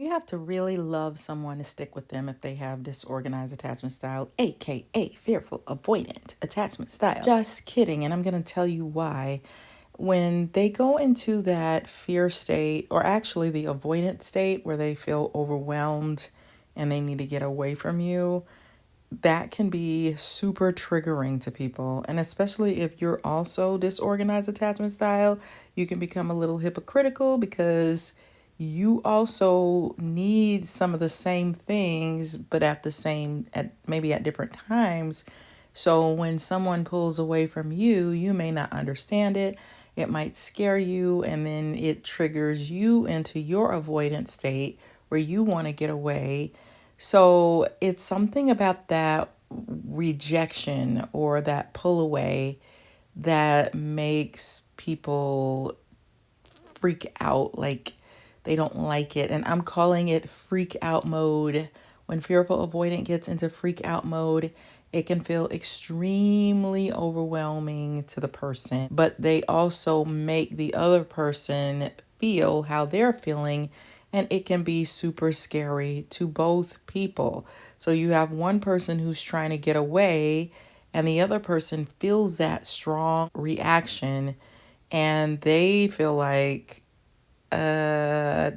You have to really love someone to stick with them if they have disorganized attachment style, aka fearful avoidant attachment style. Just kidding, and I'm going to tell you why. When they go into that fear state, or actually the avoidant state where they feel overwhelmed and they need to get away from you, that can be super triggering to people. And especially if you're also disorganized attachment style, you can become a little hypocritical because you also need some of the same things, but at maybe at different times. So when someone pulls away from you, you may not understand it. It might scare you, and then it triggers you into your avoidant state where you want to get away. So it's something about that rejection or that pull away that makes people freak out, like they don't like it. And I'm calling it freak out mode. When fearful avoidant gets into freak out mode, it can feel extremely overwhelming to the person, but they also make the other person feel how they're feeling, and it can be super scary to both people. So you have one person who's trying to get away, and the other person feels that strong reaction, and they feel like, why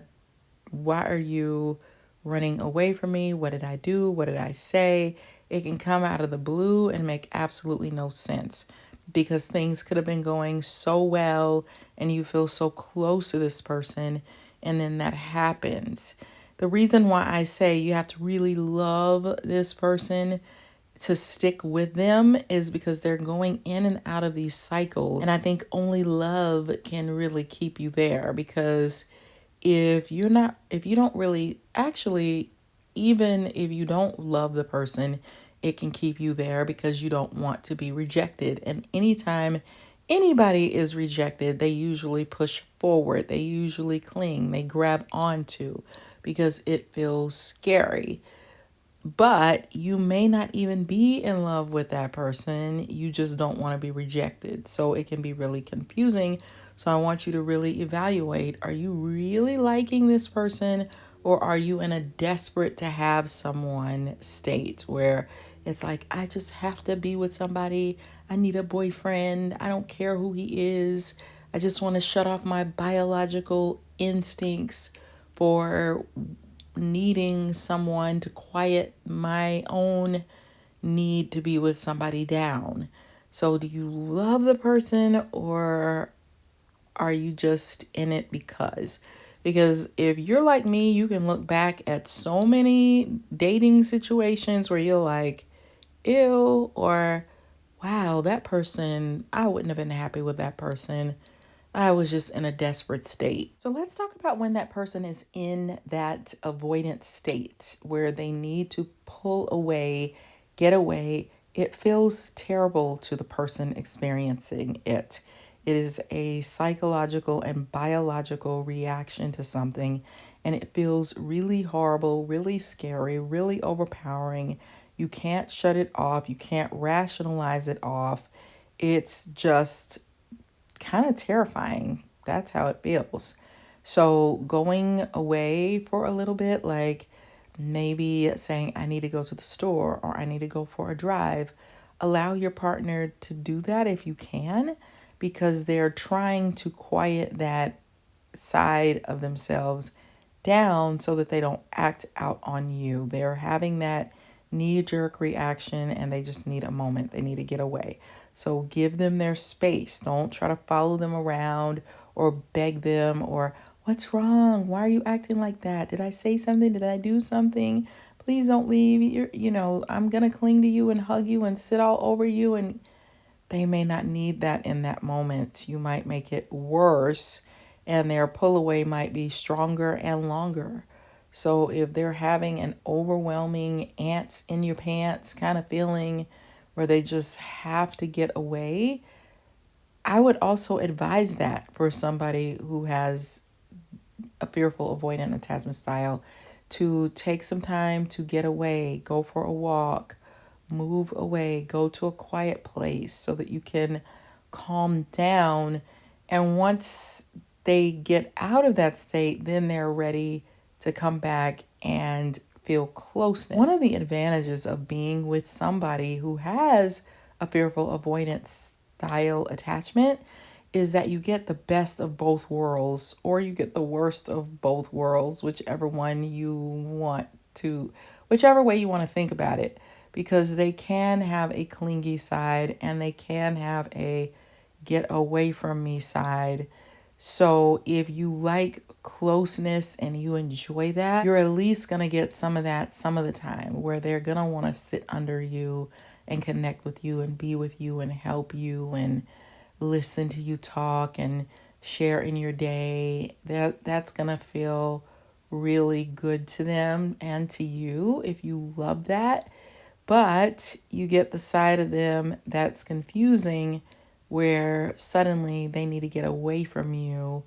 are you running away from me? What did I do? What did I say? It can come out of the blue and make absolutely no sense because things could have been going so well and you feel so close to this person, and then that happens. The reason why I say you have to really love this person to stick with them is because they're going in and out of these cycles. And I think only love can really keep you there, because if you don't really, actually, even if you don't love the person, it can keep you there because you don't want to be rejected. And anytime anybody is rejected, they usually push forward, they usually cling, they grab onto because it feels scary. But you may not even be in love with that person. You just don't want to be rejected. So it can be really confusing. So I want you to really evaluate, are you really liking this person, or are you in a desperate to have someone state where it's like, I just have to be with somebody. I need a boyfriend. I don't care who he is. I just want to shut off my biological instincts for needing someone to quiet my own need to be with somebody down. So, do you love the person, or are you just in it because? Because if you're like me, you can look back at so many dating situations where you're like, ew, or wow, that person, I wouldn't have been happy with that person. I was just in a desperate state. So let's talk about when that person is in that avoidant state where they need to pull away, get away. It feels terrible to the person experiencing it. It is a psychological and biological reaction to something, and it feels really horrible, really scary, really overpowering. You can't shut it off, you can't rationalize it off. It's just kind of terrifying. That's how it feels. So going away for a little bit, like maybe saying, I need to go to the store or I need to go for a drive, allow your partner to do that if you can, because they're trying to quiet that side of themselves down so that they don't act out on you. They're having that knee-jerk reaction and they just need a moment. They need to get away. So give them their space. Don't try to follow them around or beg them or, what's wrong? Why are you acting like that? Did I say something? Did I do something? Please don't leave. I'm going to cling to you and hug you and sit all over you. And they may not need that in that moment. You might make it worse, and their pull away might be stronger and longer. So if they're having an overwhelming ants in your pants kind of feeling where they just have to get away, I would also advise that for somebody who has a fearful avoidant attachment style, to take some time to get away, go for a walk, move away, go to a quiet place so that you can calm down. And once they get out of that state, then they're ready to come back and feel closeness. One of the advantages of being with somebody who has a fearful avoidance style attachment is that you get the best of both worlds, or you get the worst of both worlds, whichever way you want to think about it, because they can have a clingy side and they can have a get away from me side. So if you like closeness and you enjoy that, you're at least going to get some of that some of the time, where they're going to want to sit under you and connect with you and be with you and help you and listen to you talk and share in your day. That's going to feel really good to them and to you if you love that. But you get the side of them that's confusing, where suddenly they need to get away from you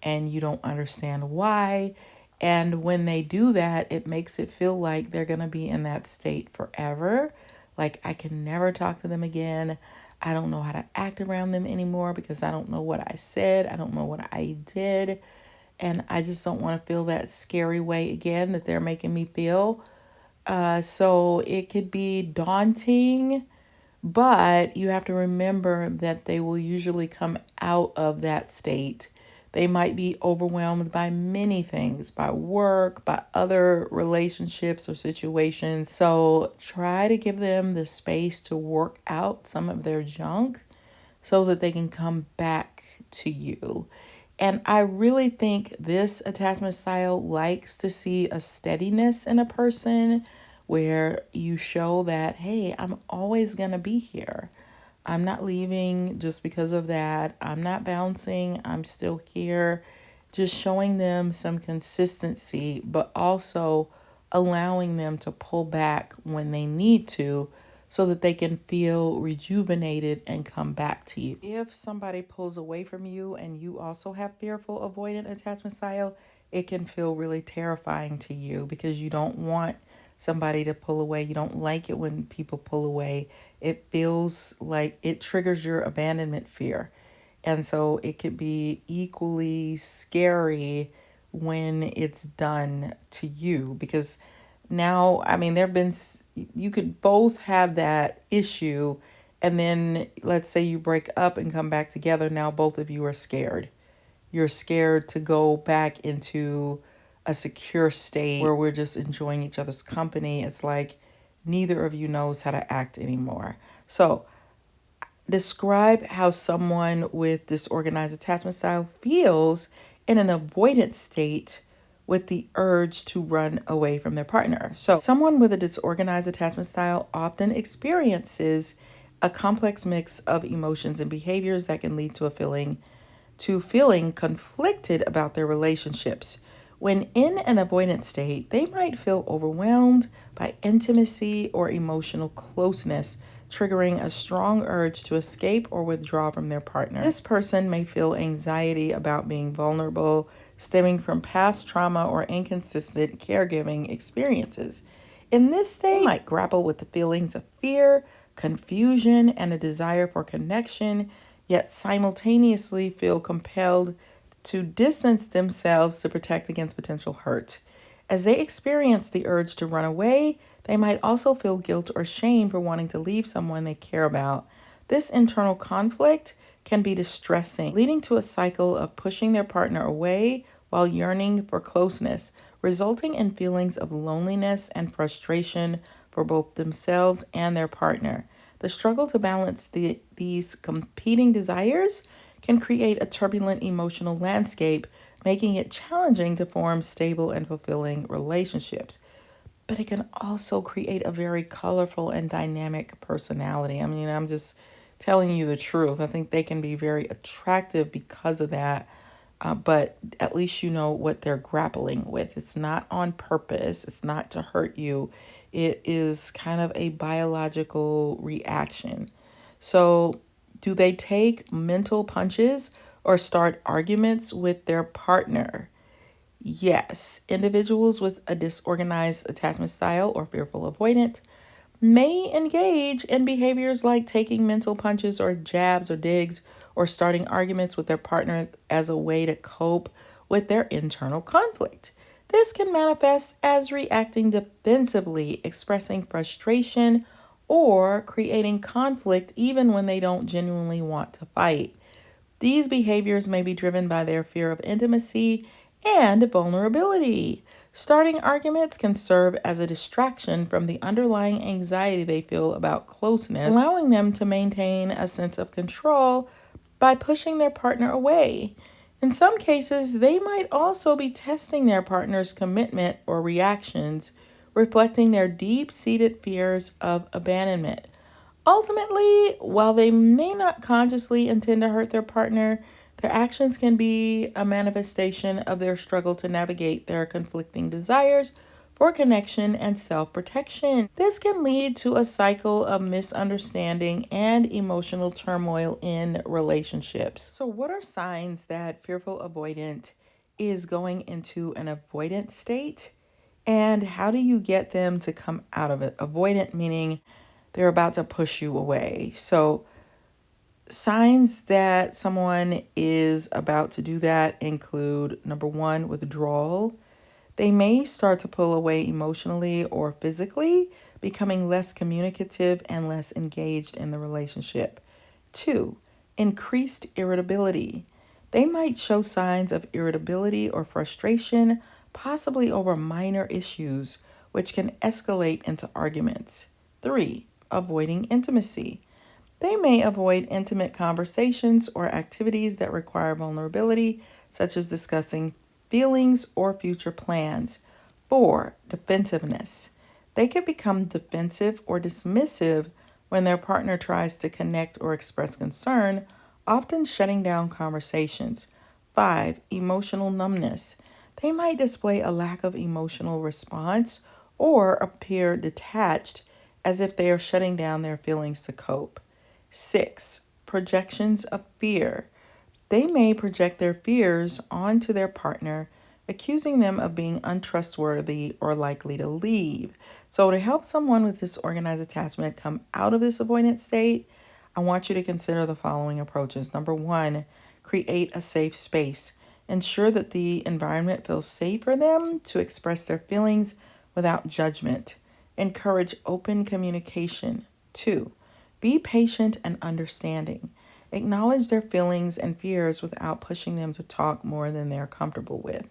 and you don't understand why. And when they do that, it makes it feel like they're going to be in that state forever. Like, I can never talk to them again. I don't know how to act around them anymore because I don't know what I said. I don't know what I did. And I just don't want to feel that scary way again that they're making me feel. So it could be daunting, but you have to remember that they will usually come out of that state. They might be overwhelmed by many things, by work, by other relationships or situations. So try to give them the space to work out some of their junk so that they can come back to you. And I really think this attachment style likes to see a steadiness in a person, where you show that, hey, I'm always going to be here. I'm not leaving just because of that. I'm not bouncing. I'm still here. Just showing them some consistency, but also allowing them to pull back when they need to, so that they can feel rejuvenated and come back to you. If somebody pulls away from you and you also have fearful avoidant attachment style, it can feel really terrifying to you because you don't want somebody to pull away. You don't like it when people pull away. It feels like it triggers your abandonment fear. And so it could be equally scary when it's done to you, because now, I mean, you could both have that issue, and then let's say you break up and come back together. Now both of you are scared. You're scared to go back into a secure state where we're just enjoying each other's company. It's like neither of you knows how to act anymore. So describe how someone with disorganized attachment style feels in an avoidant state with the urge to run away from their partner. So someone with a disorganized attachment style often experiences a complex mix of emotions and behaviors that can lead to feeling conflicted about their relationships. When in an avoidant state, they might feel overwhelmed by intimacy or emotional closeness, triggering a strong urge to escape or withdraw from their partner. This person may feel anxiety about being vulnerable, stemming from past trauma or inconsistent caregiving experiences. In this state, they might grapple with the feelings of fear, confusion, and a desire for connection, yet simultaneously feel compelled to distance themselves to protect against potential hurt. As they experience the urge to run away, they might also feel guilt or shame for wanting to leave someone they care about. This internal conflict can be distressing, leading to a cycle of pushing their partner away while yearning for closeness, resulting in feelings of loneliness and frustration for both themselves and their partner. The struggle to balance these competing desires can create a turbulent emotional landscape, making it challenging to form stable and fulfilling relationships. But it can also create a very colorful and dynamic personality. I mean, I'm just telling you the truth. I think they can be very attractive because of that. But at least you know what they're grappling with. It's not on purpose. It's not to hurt you. It is kind of a biological reaction. So do they take mental punches or start arguments with their partner? Yes, individuals with a disorganized attachment style or fearful avoidant may engage in behaviors like taking mental punches or jabs or digs, or starting arguments with their partner as a way to cope with their internal conflict. This can manifest as reacting defensively, expressing frustration, or creating conflict even when they don't genuinely want to fight. These behaviors may be driven by their fear of intimacy and vulnerability. Starting arguments can serve as a distraction from the underlying anxiety they feel about closeness, allowing them to maintain a sense of control by pushing their partner away. In some cases, they might also be testing their partner's commitment or reactions, reflecting their deep seated fears of abandonment. Ultimately, while they may not consciously intend to hurt their partner, their actions can be a manifestation of their struggle to navigate their conflicting desires for connection and self protection. This can lead to a cycle of misunderstanding and emotional turmoil in relationships. So, what are signs that fearful avoidant is going into an avoidant state? And how do you get them to come out of it? Avoidant meaning they're about to push you away. So, signs that someone is about to do that include number one, withdrawal. They may start to pull away emotionally or physically, becoming less communicative and less engaged in the relationship. Two, increased irritability. They might show signs of irritability or frustration, possibly over minor issues, which can escalate into arguments. Three, avoiding intimacy. They may avoid intimate conversations or activities that require vulnerability, such as discussing feelings or future plans. Four, defensiveness. They could become defensive or dismissive when their partner tries to connect or express concern, often shutting down conversations. Five, emotional numbness. They might display a lack of emotional response or appear detached, as if they are shutting down their feelings to cope. Six, projections of fear. They may project their fears onto their partner, accusing them of being untrustworthy or likely to leave. So, to help someone with disorganized attachment come out of this avoidant state, I want you to consider the following approaches. Number one, create a safe space. Ensure that the environment feels safe for them to express their feelings without judgment. Encourage open communication. Two, be patient and understanding. Acknowledge their feelings and fears without pushing them to talk more than they're comfortable with.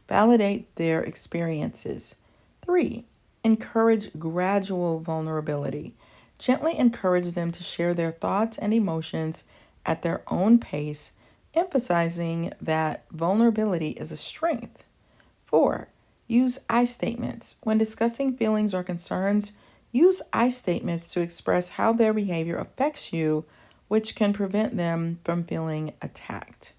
Validate their experiences. Three, encourage gradual vulnerability. Gently encourage them to share their thoughts and emotions at their own pace, emphasizing that vulnerability is a strength. Four, use I statements. When discussing feelings or concerns, use I statements to express how their behavior affects you, which can prevent them from feeling attacked.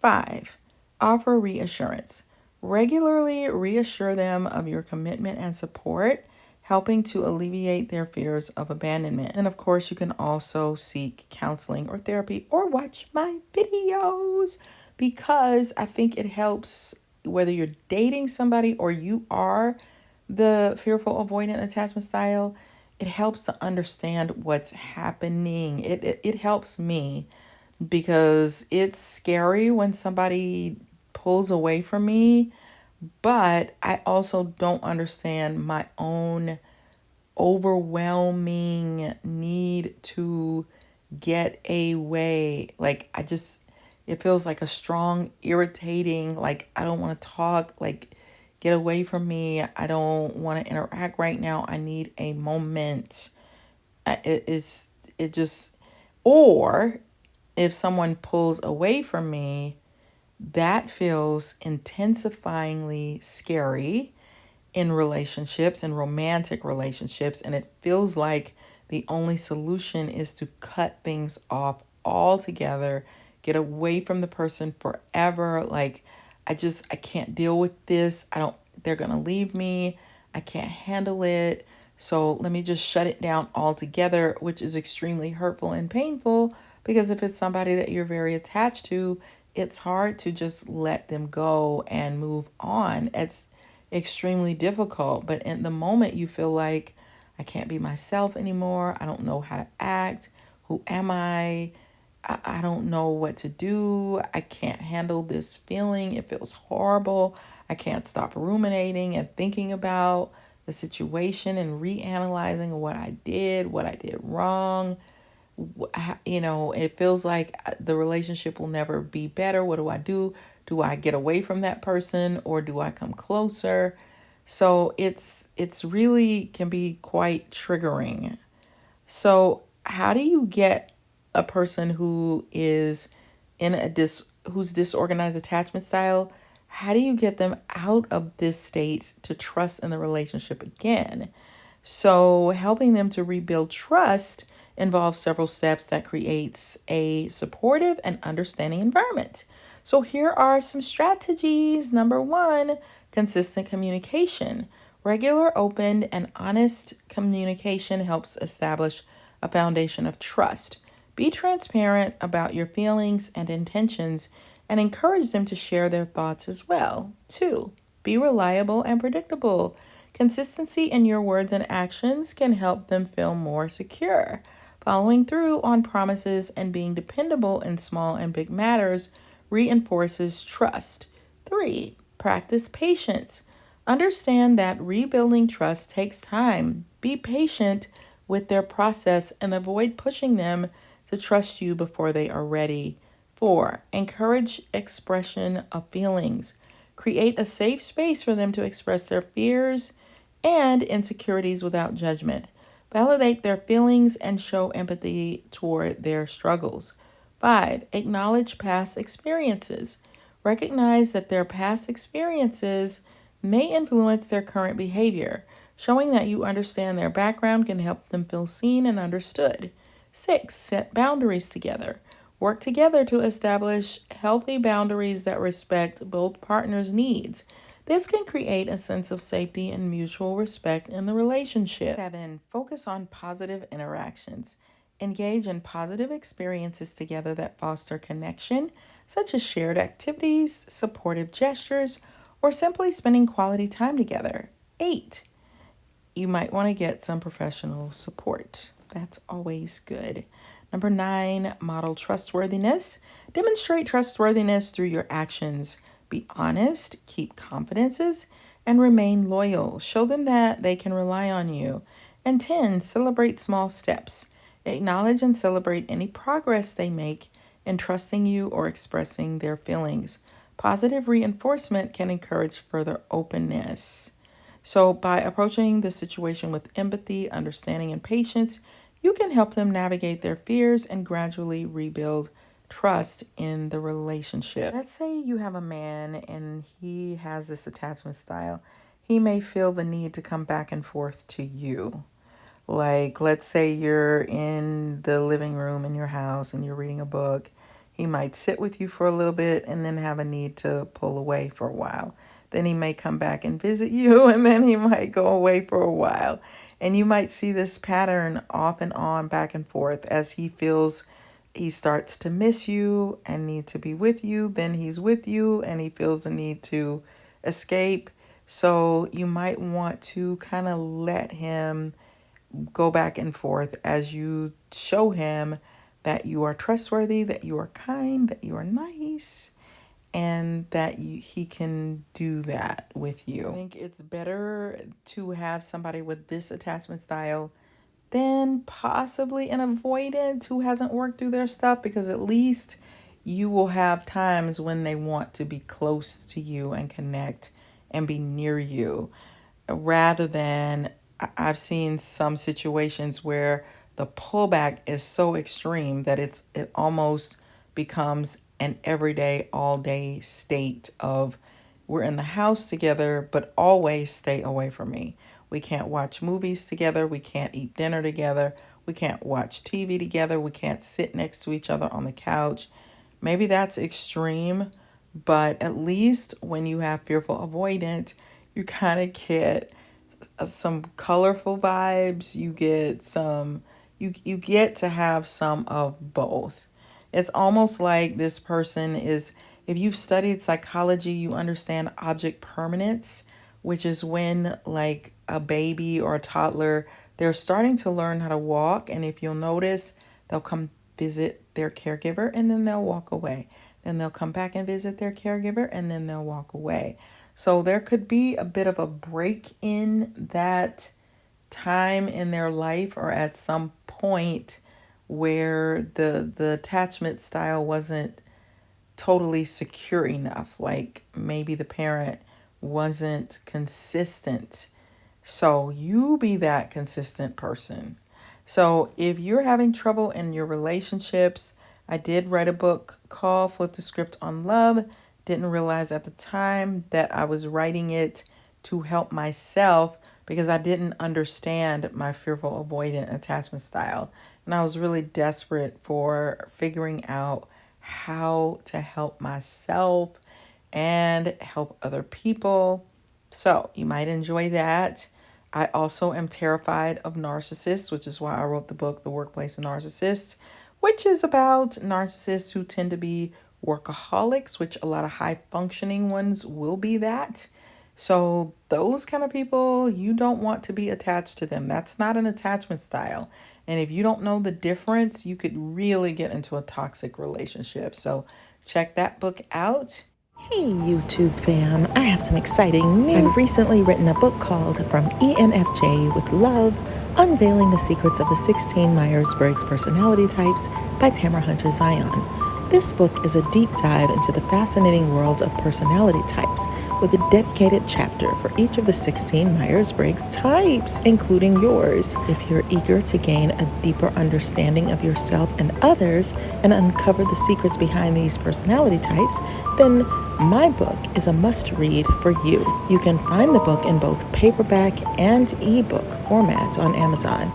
Five, offer reassurance. Regularly reassure them of your commitment and support, helping to alleviate their fears of abandonment. And of course, you can also seek counseling or therapy or watch my videos, because I think it helps whether you're dating somebody or you are the fearful avoidant attachment style. It helps to understand what's happening. It helps me, because it's scary when somebody pulls away from me, but I also don't understand my own overwhelming need to get away. Like, it feels like a strong, irritating, like, I don't want to talk, like, get away from me. I don't want to interact right now. I need a moment. It just, or if someone pulls away from me, that feels intensifyingly scary in relationships and romantic relationships. And it feels like the only solution is to cut things off altogether, get away from the person forever. Like, I can't deal with this. They're going to leave me. I can't handle it. So let me just shut it down altogether, which is extremely hurtful and painful, because if it's somebody that you're very attached to, it's hard to just let them go and move on. It's extremely difficult. But in the moment, you feel like, I can't be myself anymore. I don't know how to act. Who am I? I don't know what to do. I can't handle this feeling. It feels horrible. I can't stop ruminating and thinking about the situation and reanalyzing what I did wrong. It feels like the relationship will never be better. What do I do? Do I get away from that person or do I come closer? So it's really can be quite triggering. So how do you get a person who is in a who's disorganized attachment style? How do you get them out of this state to trust in the relationship again? So helping them to rebuild trust involves several steps that creates a supportive and understanding environment. So here are some strategies. Number one, consistent communication. Regular, open, and honest communication helps establish a foundation of trust. Be transparent about your feelings and intentions and encourage them to share their thoughts as well. Two, be reliable and predictable. Consistency in your words and actions can help them feel more secure. Following through on promises and being dependable in small and big matters reinforces trust. Three, practice patience. Understand that rebuilding trust takes time. Be patient with their process and avoid pushing them to trust you before they are ready. Four, encourage expression of feelings. Create a safe space for them to express their fears and insecurities without judgment. Validate their feelings and show empathy toward their struggles. Five, acknowledge past experiences. Recognize that their past experiences may influence their current behavior. Showing that you understand their background can help them feel seen and understood. Six, set boundaries together. Work together to establish healthy boundaries that respect both partners' needs. This can create a sense of safety and mutual respect in the relationship. Seven, focus on positive interactions. Engage in positive experiences together that foster connection, such as shared activities, supportive gestures, or simply spending quality time together. Eight, you might want to get some professional support. That's always good. Number nine, model trustworthiness. Demonstrate trustworthiness through your actions. Be honest, keep confidences, and remain loyal. Show them that they can rely on you. And 10, celebrate small steps. Acknowledge and celebrate any progress they make in trusting you or expressing their feelings. Positive reinforcement can encourage further openness. So, by approaching the situation with empathy, understanding, and patience, you can help them navigate their fears and gradually rebuild trust in the relationship. Let's say you have a man and he has this attachment style. He may feel the need to come back and forth to you. Like, let's say you're in the living room in your house and you're reading a book. He might sit with you for a little bit and then have a need to pull away for a while. Then he may come back and visit you and then he might go away for a while. And you might see this pattern off and on, back and forth, as he starts to miss you and need to be with you. Then he's with you and he feels the need to escape. So you might want to kind of let him go back and forth as you show him that you are trustworthy, that you are kind, that you are nice, and that he can do that with you. I think it's better to have somebody with this attachment style than possibly an avoidant who hasn't worked through their stuff, because at least you will have times when they want to be close to you and connect and be near you, rather than I've seen some situations where the pullback is so extreme that it almost becomes an everyday, all day state of we're in the house together, but always stay away from me. We can't watch movies together. We can't eat dinner together. We can't watch TV together. We can't sit next to each other on the couch. Maybe that's extreme, but at least when you have fearful avoidant, you kind of get some colorful vibes. You get you get to have some of both. It's almost like this person is, if you've studied psychology, you understand object permanence, which is when, like, a baby or a toddler, they're starting to learn how to walk. And if you'll notice, they'll come visit their caregiver and then they'll walk away. Then they'll come back and visit their caregiver and then they'll walk away. So there could be a bit of a break in that time in their life, or at some point where the attachment style wasn't totally secure enough. Like maybe the parent wasn't consistent. So you be that consistent person. So if you're having trouble in your relationships, I did write a book called Flip the Script on Love. Didn't realize at the time that I was writing it to help myself because I didn't understand my fearful avoidant attachment style. And I was really desperate for figuring out how to help myself and help other people. So you might enjoy that. I also am terrified of narcissists, which is why I wrote the book, The Workplace NaRCISSiST, which is about narcissists who tend to be workaholics, which a lot of high functioning ones will be that. So those kind of people, you don't want to be attached to them. That's not an attachment style. And if you don't know the difference, you could really get into a toxic relationship. So check that book out. Hey YouTube fam, I have some exciting news. I've recently written a book called From ENFJ with Love, Unveiling the Secrets of the 16 Myers-Briggs Personality Types by Tamara Zyon. This book is a deep dive into the fascinating world of personality types with a dedicated chapter for each of the 16 Myers-Briggs types, including yours. If you're eager to gain a deeper understanding of yourself and others and uncover the secrets behind these personality types, then my book is a must-read for you. You can find the book in both paperback and ebook format on Amazon.